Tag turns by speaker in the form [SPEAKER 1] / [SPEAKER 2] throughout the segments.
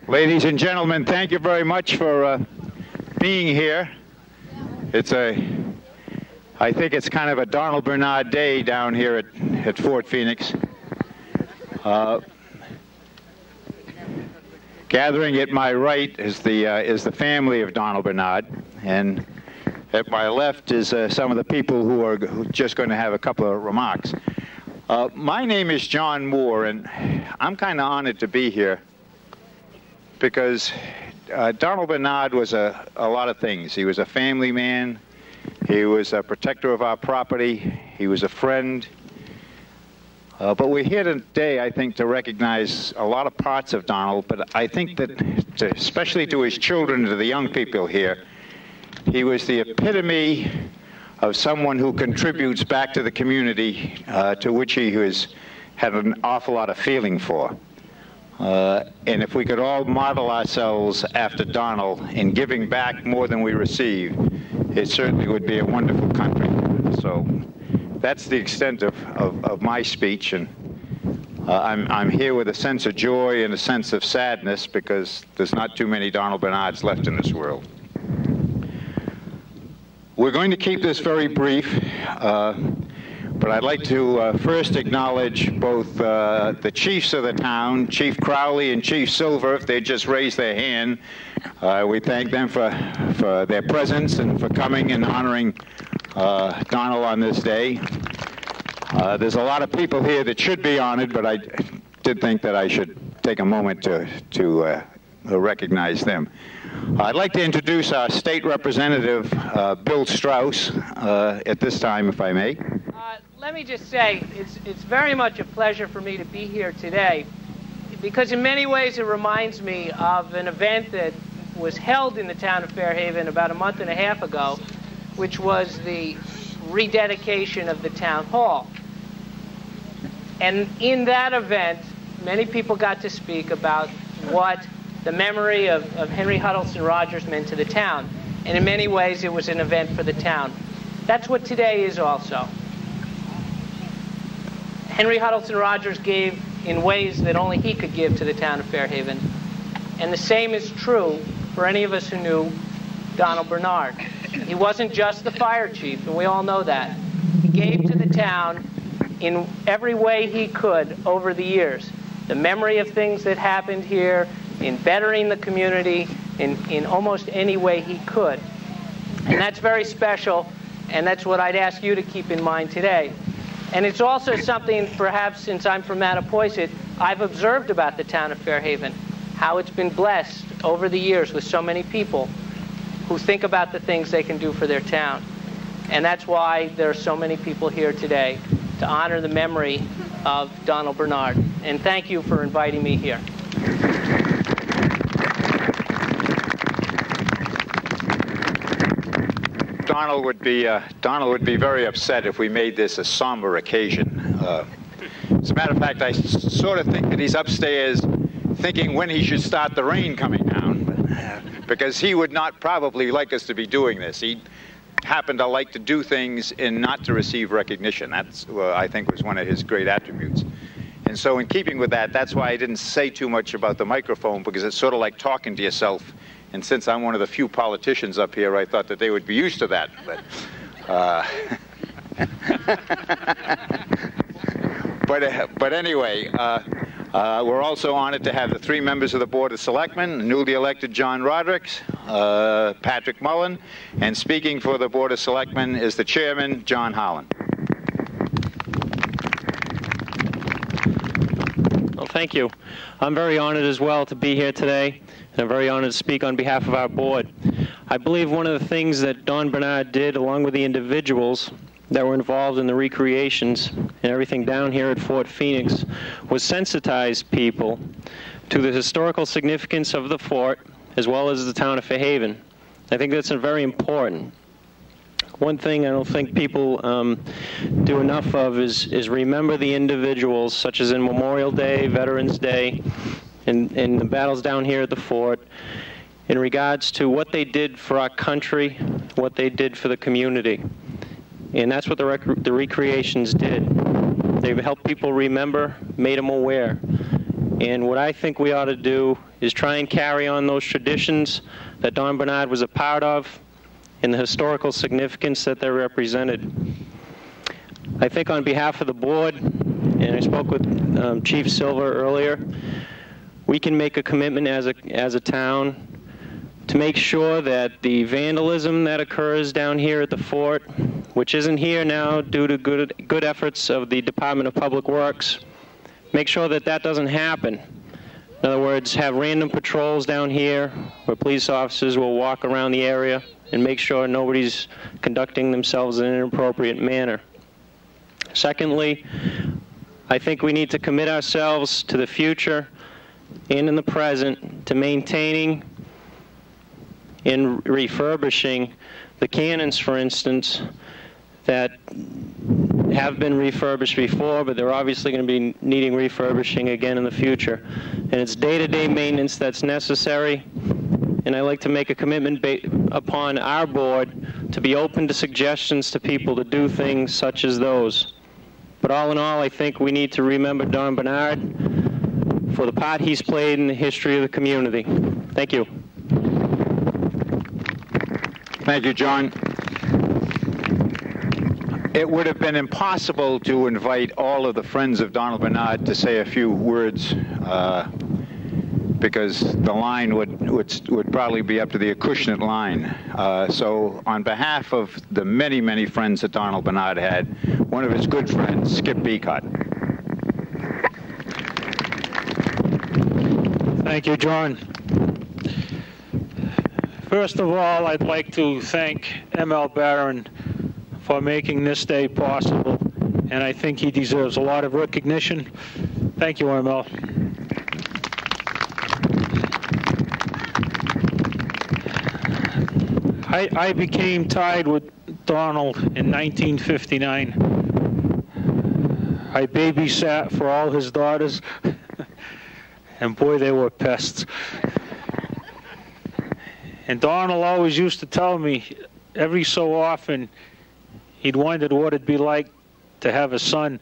[SPEAKER 1] Ladies and gentlemen, thank you very much for being here. I think it's kind of a Donald Bernard day down here at Fort Phoenix. Gathering at my right is the family of Donald Bernard, and at my left is some of the people who are just going to have a couple of remarks. My name is John Moore, and I'm kind of honored to be here because Donald Bernard was a lot of things. He was a family man. He was a protector of our property. He was a friend. But we're here today, I think, to recognize a lot of parts of Donald, but I think that, especially to his children, to the young people here, he was the epitome of someone who contributes back to the community to which he had an awful lot of feeling for. And if we could all model ourselves after Donald in giving back more than we receive, it certainly would be a wonderful country. So that's the extent of my speech, and I'm here with a sense of joy and a sense of sadness because there's not too many Donald Bernards left in this world. We're going to keep this very brief, but I'd like to first acknowledge both the chiefs of the town, Chief Crowley and Chief Silver, if they just raised their hand. We thank them for their presence and for coming and honoring Donald on this day. There's a lot of people here that should be honored, but I did think that I should take a moment to recognize them. I'd like to introduce our state representative, Bill Strauss, at this time, if I may.
[SPEAKER 2] Let me just say, it's very much a pleasure for me to be here today, because in many ways it reminds me of an event that was held in the town of Fairhaven about a month and a half ago, which was the rededication of the town hall. And in that event, many people got to speak about what the memory of Henry Huddleston Rogers meant to the town. And in many ways, it was an event for the town. That's what today is also. Henry Huddleston Rogers gave in ways that only he could give to the town of Fairhaven. And the same is true for any of us who knew Donald Bernard. He wasn't just the fire chief, and we all know that. He gave to the town in every way he could over the years. The memory of things that happened here, in bettering the community, in almost any way he could. And that's very special, and that's what I'd ask you to keep in mind today. And it's also something, perhaps since I'm from Mattapoisett, I've observed about the town of Fairhaven, how it's been blessed over the years with so many people who think about the things they can do for their town. And that's why there are so many people here today to honor the memory of Donald Bernard. And thank you for inviting me here.
[SPEAKER 1] Donald would be very upset if we made this a somber occasion. As a matter of fact, I sort of think that he's upstairs thinking when he should start the rain coming down, because he would not probably like us to be doing this. He happened to like to do things and not to receive recognition. That's, I think, was one of his great attributes. And so in keeping with that, that's why I didn't say too much about the microphone, because it's sort of like talking to yourself. And since I'm one of the few politicians up here, I thought that they would be used to that. But anyway, we're also honored to have the three members of the Board of Selectmen, newly elected John Rodericks, Patrick Mullen, and speaking for the Board of Selectmen is the chairman, John Holland.
[SPEAKER 3] Well, thank you. I'm very honored as well to be here today, and I'm very honored to speak on behalf of our board. I believe one of the things that Don Bernard did, along with the individuals that were involved in the recreations and everything down here at Fort Phoenix, was sensitize people to the historical significance of the fort as well as the town of Fairhaven. I think that's very important. One thing I don't think people do enough of is remember the individuals, such as in Memorial Day, Veterans Day, and the battles down here at the fort, in regards to what they did for our country, what they did for the community. And that's what the recreations did. They helped people remember, made them aware. And what I think we ought to do is try and carry on those traditions that Don Bernard was a part of and the historical significance that they represented. I think on behalf of the board, and I spoke with Chief Silver earlier, we can make a commitment as a town to make sure that the vandalism that occurs down here at the fort, which isn't here now due to good efforts of the Department of Public Works, make sure that that doesn't happen. In other words, have random patrols down here where police officers will walk around the area and make sure nobody's conducting themselves in an inappropriate manner. Secondly, I think we need to commit ourselves to the future and in the present to maintaining and refurbishing the cannons, for instance, that have been refurbished before, but they're obviously going to be needing refurbishing again in the future. And it's day-to-day maintenance that's necessary, and I'd like to make a commitment upon our board to be open to suggestions to people to do things such as those. But all in all, I think we need to remember Don Bernard for the part he's played in the history of the community. Thank you.
[SPEAKER 1] Thank you, John. It would have been impossible to invite all of the friends of Donald Bernard to say a few words because the line would probably be up to the Acushnet line. So on behalf of the many, many friends that Donald Bernard had, one of his good friends, Skip Beacott.
[SPEAKER 4] Thank you, John. First of all, I'd like to thank M.L. Barron for making this day possible, and I think he deserves a lot of recognition. Thank you, M.L. I became tied with Donald in 1959. I babysat for all his daughters, and boy, they were pests. And Donald always used to tell me, every so often, he'd wondered what it'd be like to have a son,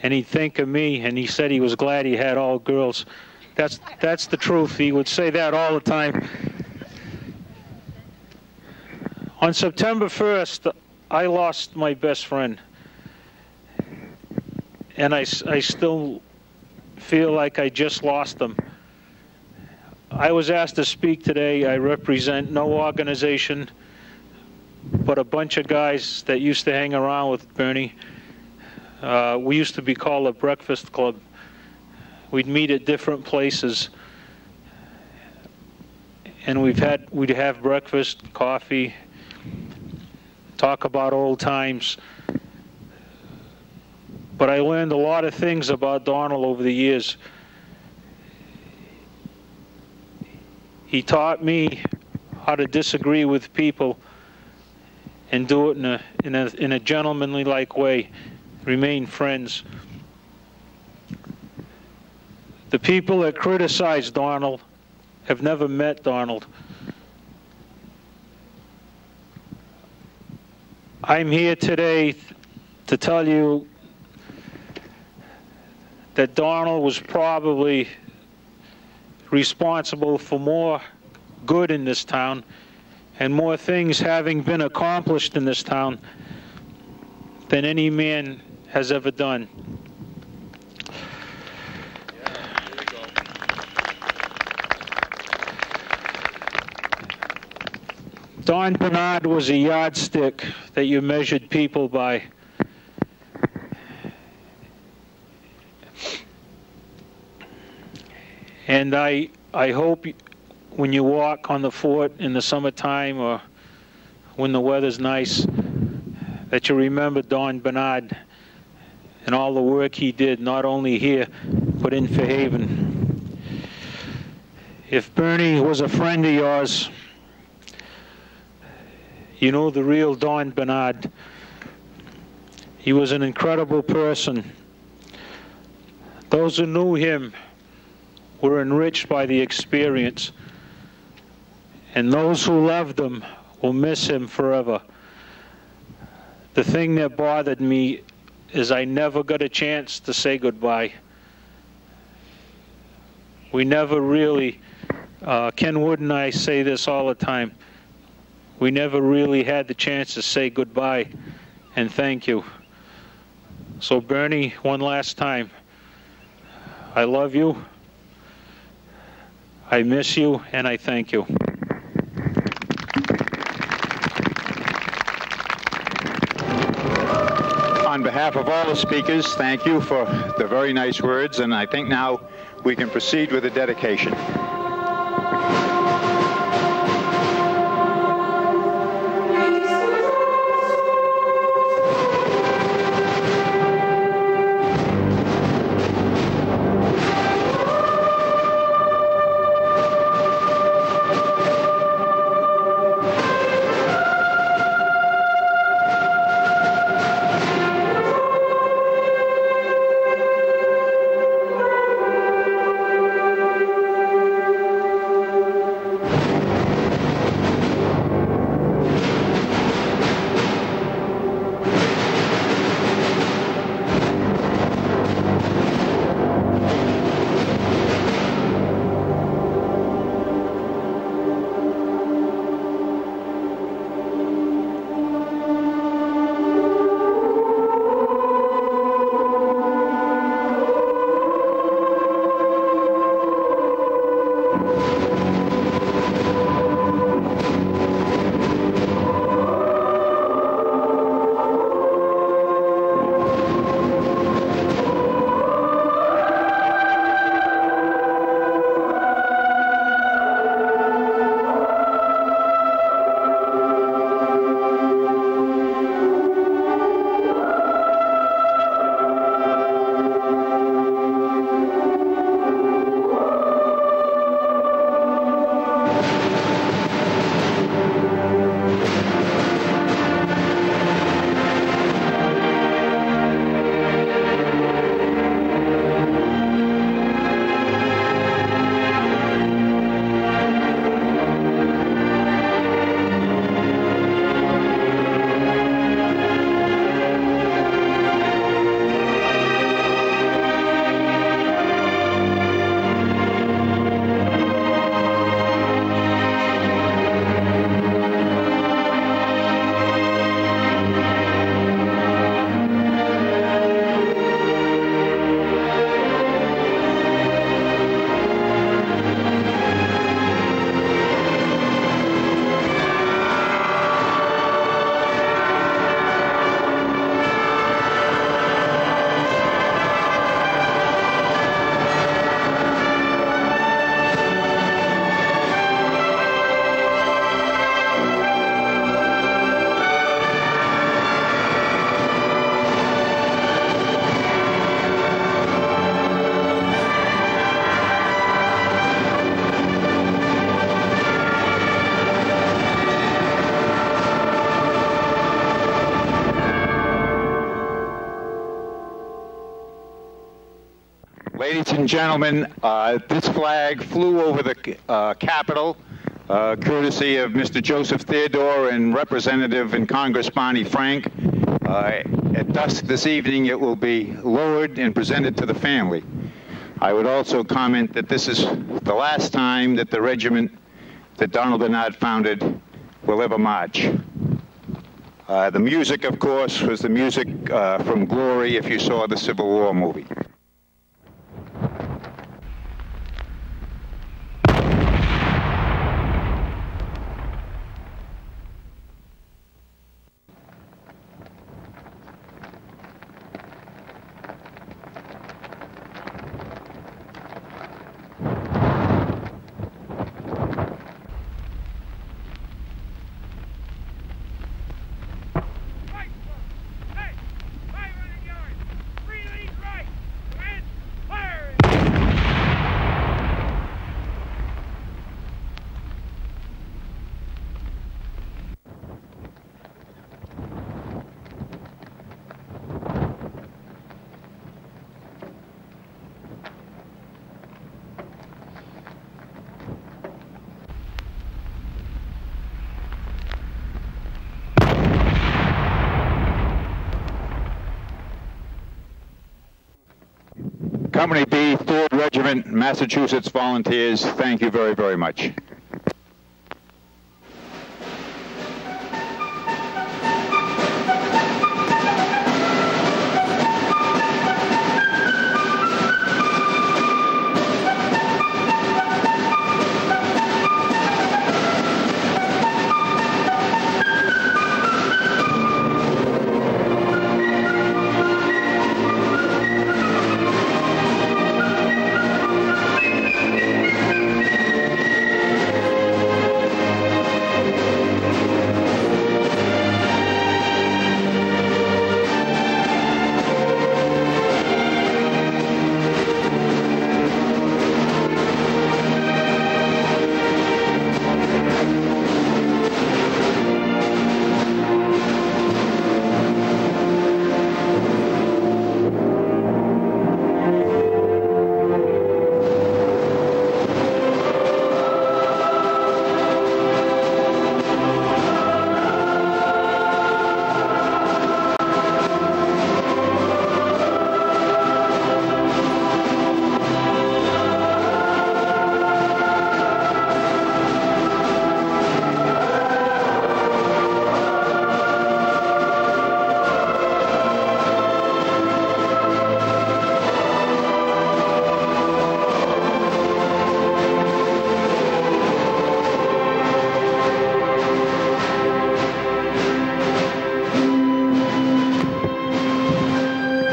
[SPEAKER 4] and he'd think of me, and he said he was glad he had all girls. That's the truth. He would say that all the time. On September 1st, I lost my best friend, and I still feel like I just lost him. I was asked to speak today. I represent no organization, but a bunch of guys that used to hang around with Bernie. We used to be called a breakfast club. We'd meet at different places, and we'd have breakfast, coffee, talk about old times. But I learned a lot of things about Donald over the years. He taught me how to disagree with people and do it in a gentlemanly-like way, remain friends. The people that criticize Donald have never met Donald. I'm here today to tell you that Donald was probably responsible for more good in this town and more things having been accomplished in this town than any man has ever done. Don Bernard was a yardstick that you measured people by. And I hope when you walk on the fort in the summertime or when the weather's nice, that you remember Don Bernard and all the work he did, not only here, but in Fairhaven. If Bernie was a friend of yours, you know the real Don Bernard. He was an incredible person. Those who knew him were enriched by the experience, and those who loved him will miss him forever. The thing that bothered me is I never got a chance to say goodbye. we never really, Ken Wood and I say this all the time, we never really had the chance to say goodbye and thank you. So Bernie, one last time, I love you, I miss you, and I thank you.
[SPEAKER 1] On behalf of all the speakers, thank you for the very nice words, and I think now we can proceed with the dedication. Ladies and gentlemen, this flag flew over the Capitol, courtesy of Mr. Joseph Theodore and Representative in Congress Barney Frank. At dusk this evening, it will be lowered and presented to the family. I would also comment that this is the last time that the regiment that Donald Bernard founded will ever march. The music, of course, was the music from Glory, if you saw the Civil War movie. Company B, 3rd Regiment, Massachusetts Volunteers, thank you very, very much.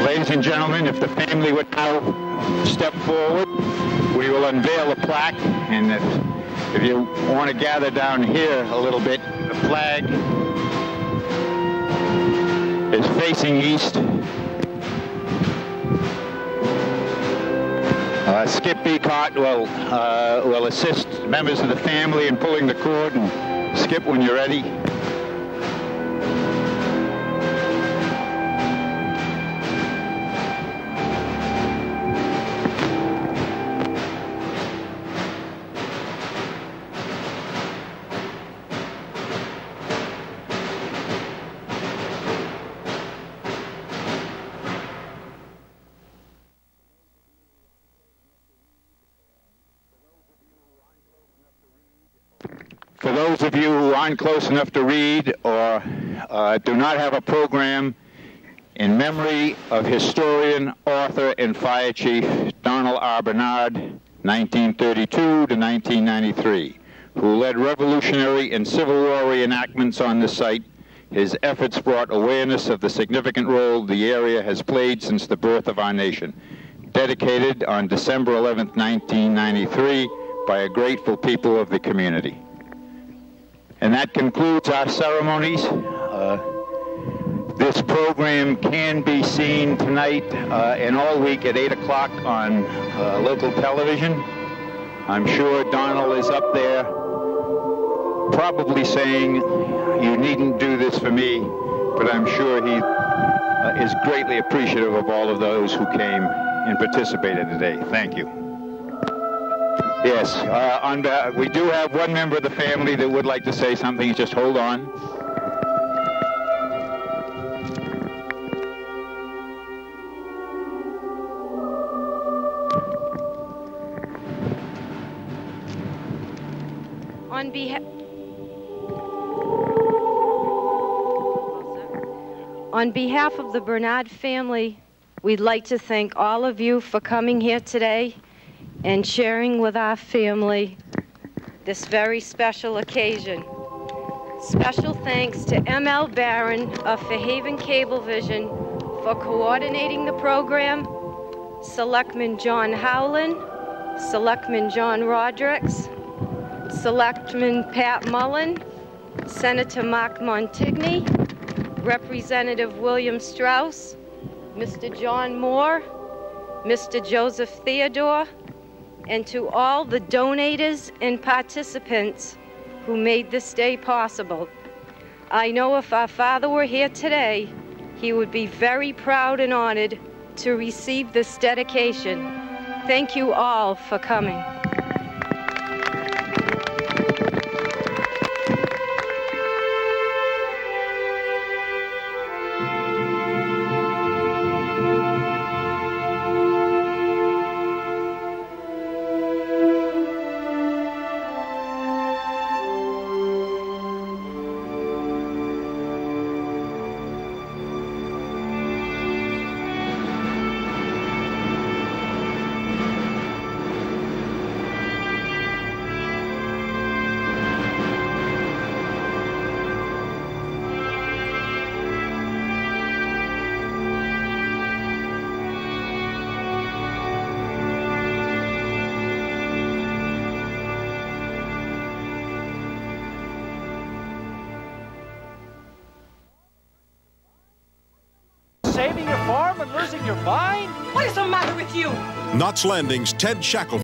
[SPEAKER 1] Ladies and gentlemen, if the family would now step forward, we will unveil the plaque. And if you want to gather down here a little bit, the flag is facing east. Skip Beacott will assist members of the family in pulling the cord. And Skip, when you're ready. For those of you who aren't close enough to read or do not have a program, in memory of historian, author, and fire chief Donald R. Bernard, 1932 to 1993, who led revolutionary and Civil War reenactments on the site, his efforts brought awareness of the significant role the area has played since the birth of our nation. Dedicated on December 11, 1993, by a grateful people of the community. And that concludes our ceremonies. This program can be seen tonight and all week at 8 o'clock on local television. I'm sure Donald is up there probably saying, "You needn't do this for me," but I'm sure he is greatly appreciative of all of those who came and participated today. Thank you. Yes, we do have one member of the family that would like to say something. Just hold on.
[SPEAKER 5] On behalf of the Bernard family, we'd like to thank all of you for coming here today and sharing with our family this very special occasion. Special thanks to M.L. Barron of Fairhaven Cablevision for coordinating the program, Selectman John Howland, Selectman John Rodericks, Selectman Pat Mullen, Senator Mark Montigny, Representative William Strauss, Mr. John Moore, Mr. Joseph Theodore, and to all the donators and participants who made this day possible. I know if our father were here today, he would be very proud and honored to receive this dedication. Thank you all for coming.
[SPEAKER 6] your mind?
[SPEAKER 7] What is the matter with you?
[SPEAKER 8] Knots Landing's Ted Shackelford.